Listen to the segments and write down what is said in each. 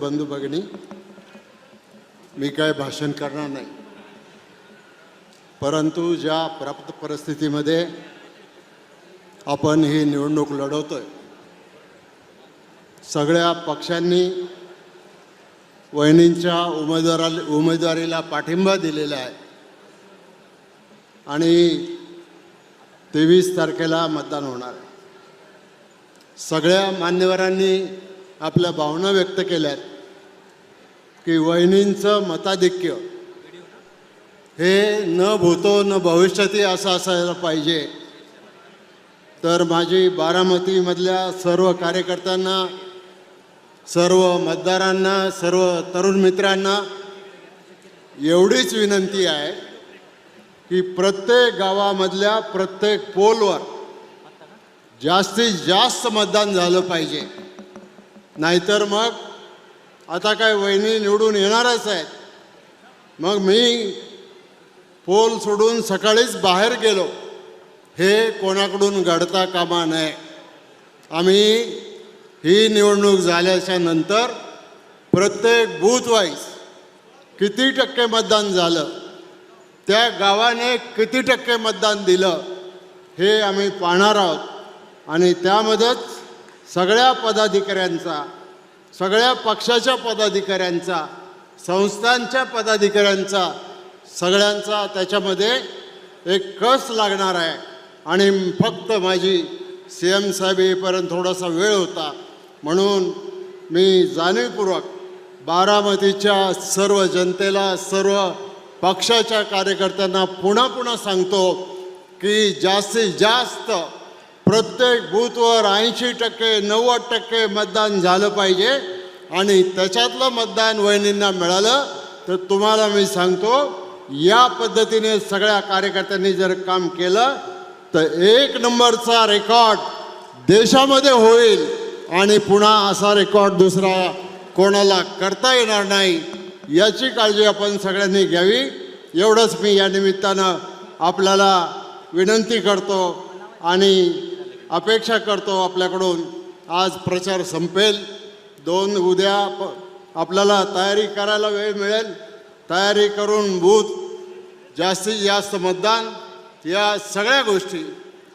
बंधू भगिनी, मी काय भाषण करणार नाही, परंतु ज्या प्राप्त परिस्थितीमध्ये आपण ही निवडणूक लढवतोय, सगळ्या पक्षांनी वहिनींच्या उमेदवारीला पाठिंबा दिलेला आहे आणि 23 तारखेला मतदान होणार आहे. सगळ्या मान्यवरांनी आपल्या भावना व्यक्त केल्या आहेत की वहिनींचं मताधिक्य हे न भूतो न भविष्यती असं असायला पाहिजे. तर माझी बारामतीमधल्या सर्व कार्यकर्त्यांना, सर्व मतदारांना, सर्व तरुण मित्रांना एवढीच विनंती आहे की प्रत्येक गावामधल्या प्रत्येक पोलवर जास्तीत जास्त मतदान झालं पाहिजे. नाहीतर मग आता काय वहिनी निवडून येणारच आहेत, मग मी पोल सोडून सकाळीच बाहेर गेलो हे कोणाकडून घडता कामा नये. आम्ही ही निवडणूक झाल्याच्या नंतर प्रत्येक बूथ वाईज किती टक्के मतदान झालं, त्या गावाने किती टक्के मतदान दिलं हे आम्ही पाहणार आहोत. आणि त्यामध्येच सगळ्या पदाधिकाऱ्यांचा, सगळ्या पक्षाच्या पदाधिकाऱ्यांचा, संस्थांच्या पदाधिकाऱ्यांचा, सगळ्यांचा त्याच्यामध्ये एक कस लागणार आहे. आणि फक्त माझी CM साहेब येईपर्यंत थोडासा वेळ होता, म्हणून मी जाणीवपूर्वक बारामतीच्या सर्व जनतेला, सर्व पक्षाच्या कार्यकर्त्यांना पुन्हा सांगतो की जास्तीत जास्त प्रत्येक बूथवर 80% 90% मतदान झालं पाहिजे. आणि त्याच्यातलं मतदान वहिनींना मिळालं तर तुम्हाला मी सांगतो, या पद्धतीने सगळ्या कार्यकर्त्यांनी जर काम केलं तर 1 नंबरचा रेकॉर्ड देशामध्ये होईल आणि पुन्हा असा रेकॉर्ड दुसरा कोणाला करता येणार नाही, याची काळजी आपण सगळ्यांनी घ्यावी. एवढंच मी या निमित्तानं आपल्याला विनंती करतो आणि अपेक्षा करतो आपल्याकडून. आज प्रचार संपेल, 2 उद्या आपल्याला तयारी करायला वेळ मिळेल. तयारी करून बूथ, जास्तीत जास्त मतदान, या सगळ्या गोष्टी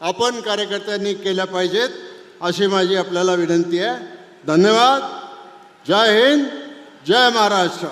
आपण कार्यकर्त्यांनी केल्या पाहिजेत अशी माझी आपल्याला विनंती आहे. धन्यवाद. जय हिंद, जय महाराष्ट्र.